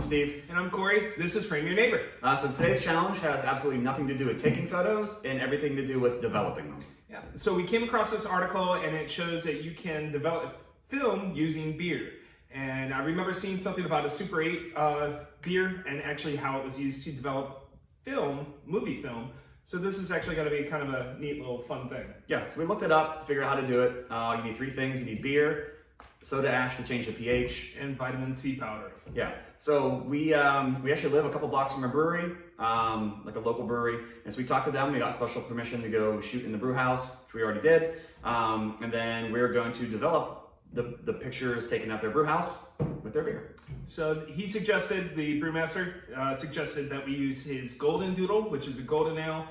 Steve. And I'm Cory. This is Frame Your Neighbor. So today's challenge has absolutely nothing to do with taking photos and everything to do with developing them. Yeah. So we came across this article and it shows that you can develop film using beer. And I remember seeing something about a Super 8 beer and actually how it was used to develop film, movie film. So this is actually going to be kind of a neat little fun thing. Yeah, so we looked it up, figured out how to do it. You need three things. You need beer, soda ash to change the pH, And vitamin C powder. Yeah, so we actually live a couple blocks from a brewery, like a local brewery, and so we talked to them. We got special permission to go shoot in the brew house, which we already did, and then we're going to develop the pictures taken at their brew house with their beer. So he suggested, the brewmaster suggested that we use his Golden Doodle, which is a golden ale.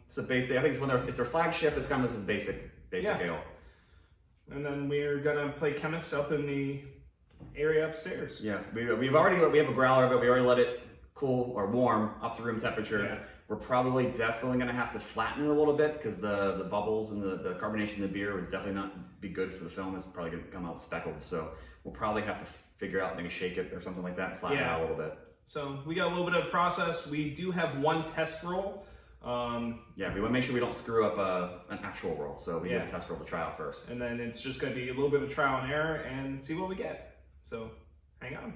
So basic, I think it's their flagship. It's kind of this basic ale. And then we're gonna play chemists up in the area upstairs. Yeah, we have a growler of it. We already let it cool or warm up to room temperature. Yeah. We're probably definitely gonna have to flatten it a little bit because the bubbles and the carbonation in the beer was definitely not be good for the film. It's probably gonna come out speckled. So we'll probably have to figure out, maybe shake it or something like that, and flatten it out a little bit. So we got a little bit of process. We do have one test roll. Yeah, we want to make sure we don't screw up an actual roll. So we have a test roll to try out first. And then it's just gonna be a little bit of trial and error and see what we get. So hang on.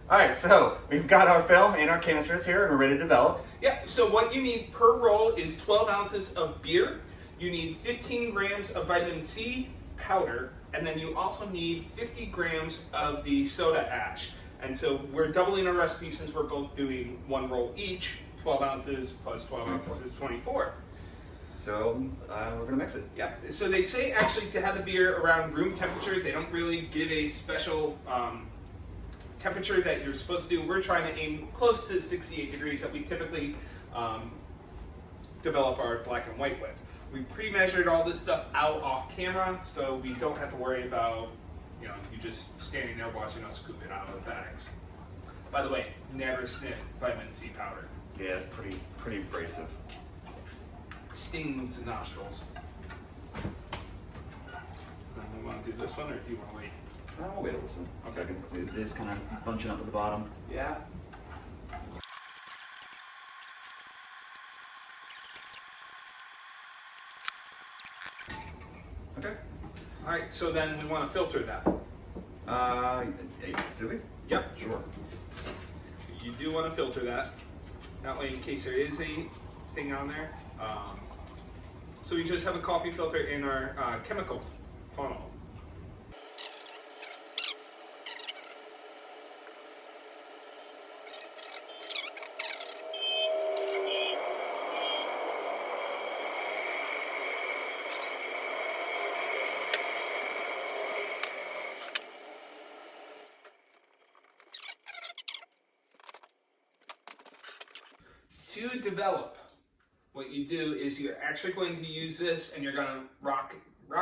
All right, so we've got our film and our canisters here and we're ready to develop. Yeah, so what you need per roll is 12 ounces of beer. You need 15 grams of vitamin C powder, and then you also need 50 grams of the soda ash. And so we're doubling our recipe since we're both doing one roll each. 12 ounces plus 12 ounces is 24. So we're gonna mix it. Yeah, so they say actually to have the beer around room temperature. They don't really give a special temperature that you're supposed to do. We're trying to aim close to 68 degrees that we typically develop our black and white with. We pre-measured all this stuff out off camera, so we don't have to worry about, you just standing there watching us scoop it out of the bags. By the way, never sniff vitamin C powder. Yeah, it's pretty abrasive. Stings the nostrils. We want to do this one, or do you want to wait? I'll wait a listen. Okay. It is kind of bunching up at the bottom. Yeah. Okay. All right. So then we want to filter that. Do we? Yep. Sure. You do want to filter that. That way, in case there is anything on there. So we just have a coffee filter in our chemical funnel. To develop, what you do is you're actually going to use this and you're going to rock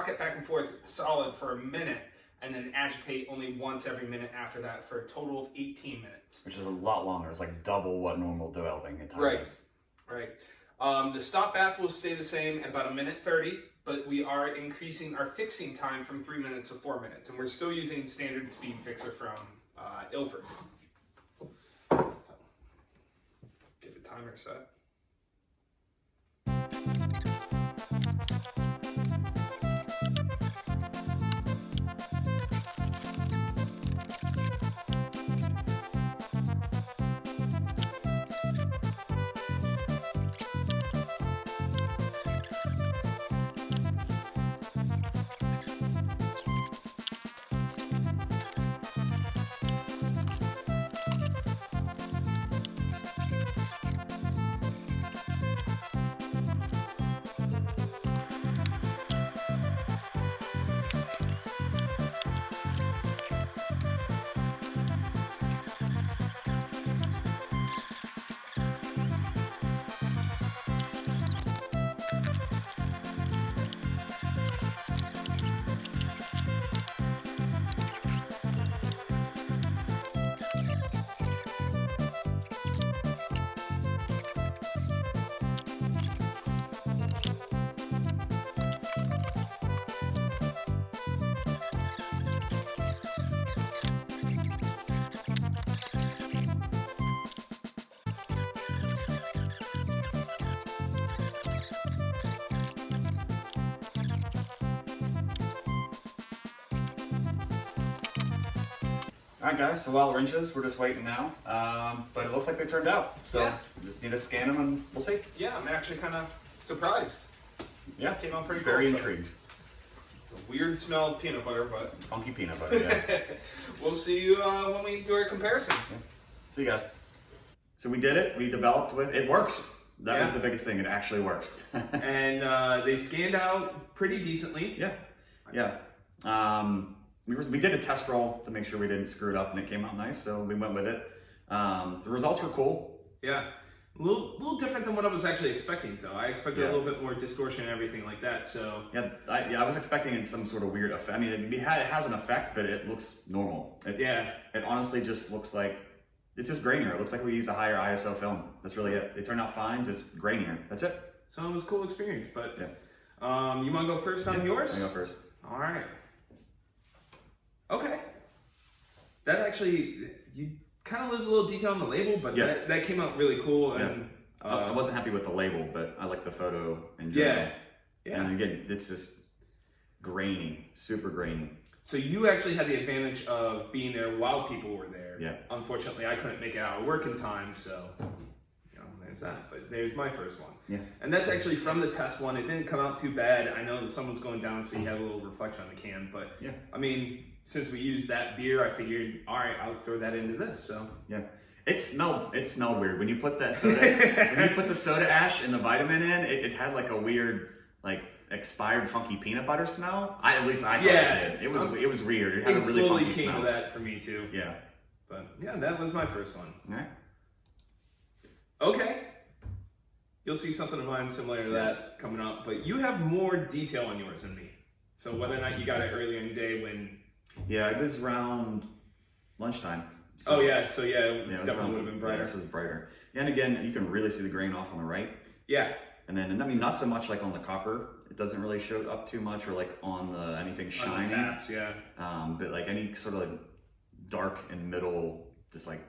it back and forth solid for a minute and then agitate only once every minute after that for a total of 18 minutes. Which is a lot longer. It's like double what normal developing time is. Right. The stop bath will stay the same at about 1:30, but we are increasing our fixing time from 3 minutes to 4 minutes, and we're still using standard speed fixer from Ilford. So, get the timer set. All right, guys. So while we're inches, we're just waiting now. But it looks like they turned out. So Yeah. we just need to scan them and we'll see. Yeah, I'm actually kind of surprised. Yeah, Came out pretty very cool, intrigued. A weird smell of peanut butter, but Funky peanut butter. Yeah. we'll see you when we do our comparison. Yeah. See you guys. So we did it. We developed with it. Works. That was Yeah. the biggest thing. It actually works. And they scanned out pretty decently. Yeah. Yeah. We did a test roll to make sure we didn't screw it up, and it came out nice. So we went with it. The results were cool. Yeah. A little different than what I was actually expecting, though. I expected Yeah. a little bit more distortion and everything like that. So Yeah, I was expecting some sort of weird effect. I mean, it has an effect, but it looks normal. It honestly just looks like it's just grainier. It looks like we used a higher ISO film. That's really it. They turned out fine, just grainier. That's it. So it was a cool experience. But Yeah. you want to go first on yours? I go first. All right. Okay. That actually, you kind of lose a little detail on the label, but Yeah. that came out really cool. And I wasn't happy with the label, but I like the photo in general. yeah. Yeah. And again, it's just grainy, super grainy. So you actually had the advantage of being there while people were there. Yeah. Unfortunately, I couldn't make it out of work in time, so there's that. But there's my first one. Yeah. And that's actually from the test one. It didn't come out too bad. I know the sun was going down, so you had a little reflection on the can. But Yeah. I mean, since we used that beer, I figured, all right, I'll throw that into this. So Yeah. It smelled weird. When you put that soda, when you put the soda ash and the vitamin in, it had like a weird, like expired funky peanut butter smell. At least I thought it did. It was weird. It had a really slowly funky came smell. to that for me too. Yeah. But yeah, that was my first one. All right. Okay. You'll see something of mine similar to that coming up, but you have more detail on yours than me. So whether or not you got it earlier in the day when... Yeah, it was around lunchtime. So, So it was definitely would have been brighter. Yeah, this was brighter. Yeah, and again, you can really see the grain off on the right. Yeah. And then, I mean, not so much like on the copper. It doesn't really show up too much, or like on the anything shiny. On the caps, yeah. But like any sort of like dark and middle, just like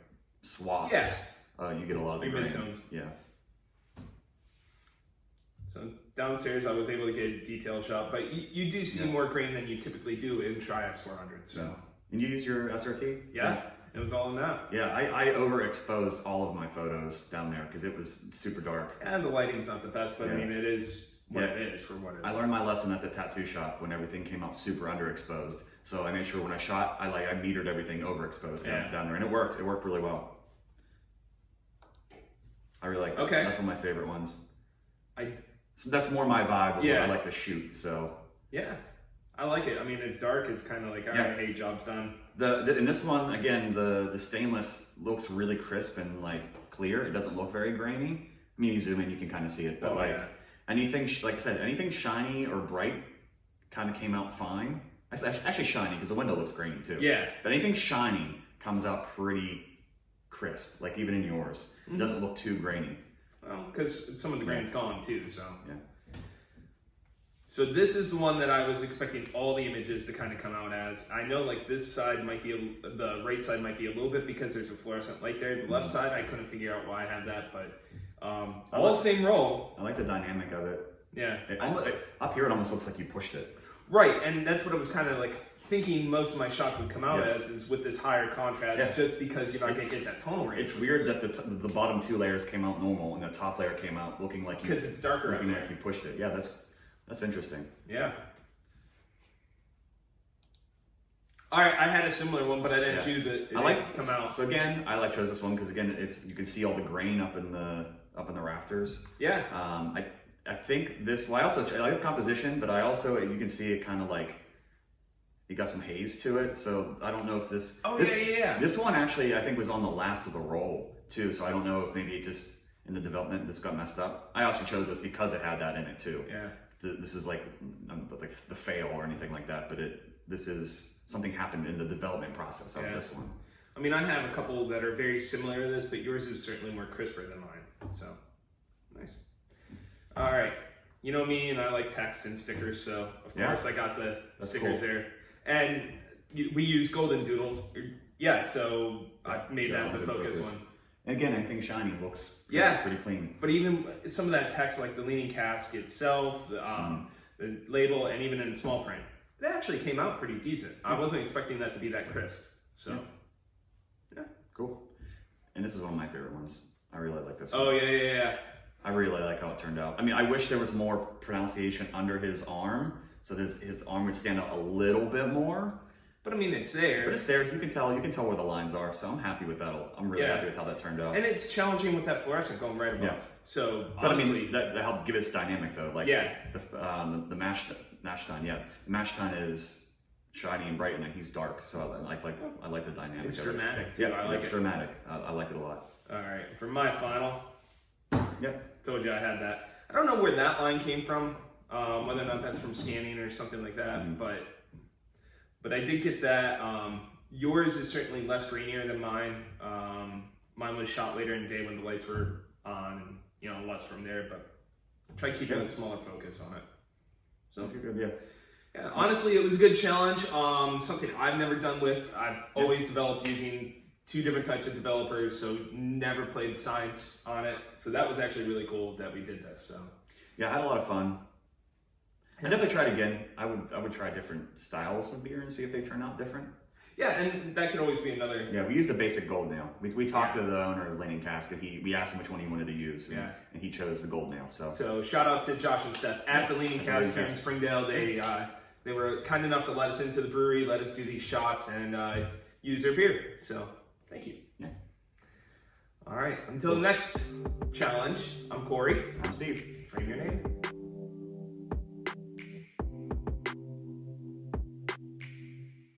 swaths. You get a lot of the grain. Mid-tones. Yeah. So downstairs, I was able to get a detail shot, but you do see more grain than you typically do in Tri-X 400. So. Yeah. And you use your SRT? Yeah. It was all in that. Yeah, I overexposed all of my photos down there because it was super dark. And the lighting's not the best, but I mean, it is what it is for what it is. I learned my lesson at the tattoo shop when everything came out super underexposed. So I made sure when I shot, I metered everything overexposed down there, and it worked. It worked really well. I really like that. Okay. That's one of my favorite ones. That's more my vibe of what I like to shoot. So yeah, I like it. I mean, it's dark. It's kind of like, all right, hey, job's done. In this one, again, the stainless looks really crisp and like clear. It doesn't look very grainy. I mean, you zoom in, you can kind of see it, but anything, like I said, anything shiny or bright kind of came out fine. Actually shiny because the window looks grainy too. Yeah. But anything shiny comes out pretty crisp, like even in yours. It doesn't look too grainy. Well, because some of the grain's gone too, so. Yeah. So this is the one that I was expecting all the images to kind of come out as. I know like this side might be, the right side might be a little bit because there's a fluorescent light there. The left side, I couldn't figure out why I had that, but all same roll. I like the dynamic of it. Yeah. Up here, it almost looks like you pushed it. Right, and that's what I was kind of like thinking most of my shots would come out as, is with this higher contrast, just because you're not going to get that tonal range. It's weird that the bottom two layers came out normal and the top layer came out looking like you, because it's darker, looking like you pushed it. Yeah, that's interesting. Yeah. All right, I had a similar one, but I didn't choose it. It didn't come out. So again, I chose this one because again, you can see all the grain up in the rafters. Yeah. I think this. Well, I like the composition, but I also you can see it kind of like you got some haze to it. So I don't know if this. Oh this, yeah. This one actually I think was on the last of the roll too. So I don't know if maybe it just in the development this got messed up. I also chose this because it had that in it too. Yeah. This is like the fail or anything like that, but this is something happened in the development process of this one. I mean, I have a couple that are very similar to this, but yours is certainly more crisper than mine. So nice. All right. You know me, and I like text and stickers, so of course I got the stickers there. And we use golden doodles. Yeah, so I made that the focus one. And again, anything shiny looks pretty clean. But even some of that text, like the Leaning Cask itself, the label, and even in small print, that actually came out pretty decent. I wasn't expecting that to be that crisp. So Cool. And this is one of my favorite ones. I really like this one. Oh, yeah. I really like how it turned out. I mean, I wish there was more pronunciation under his arm, so his arm would stand out a little bit more. But I mean, it's there. But it's there. You can tell where the lines are. So I'm happy with that. I'm really happy with how that turned out. And it's challenging with that fluorescent going right above. Yeah. So, but honestly, I mean, that helped give it its dynamic though. Like the mash tun. Yeah, the mash tun is shiny and bright, and then he's dark. So I like the dynamic. It's dramatic too. Yeah, I like it's dramatic. I like it a lot. All right, for my final. Yep. Told you I had that. I don't know where that line came from. Whether or not that's from scanning or something like that, but I did get that. Yours is certainly less grainier than mine. Mine was shot later in the day when the lights were on, and less from there. But try keeping a smaller focus on it. So that's good. Yeah. Honestly, it was a good challenge. Something I've never done with. I've always developed using 2 different types of developers, so never played science on it. So that was actually really cool that we did this. So yeah, I had a lot of fun. I definitely tried again. I would try different styles of beer and see if they turn out different. Yeah, and that could always be another. Yeah, we used the basic gold nail. We talked to the owner of Leaning Cask, and we asked him which one he wanted to use, and he chose the gold nail. So shout out to Josh and Stef at the Leaning Cask here in Springdale. They were kind enough to let us into the brewery, let us do these shots, and use their beer. So thank you. Yeah. All right, until the next challenge, I'm Cory. I'm Steve. Frame your neighbor.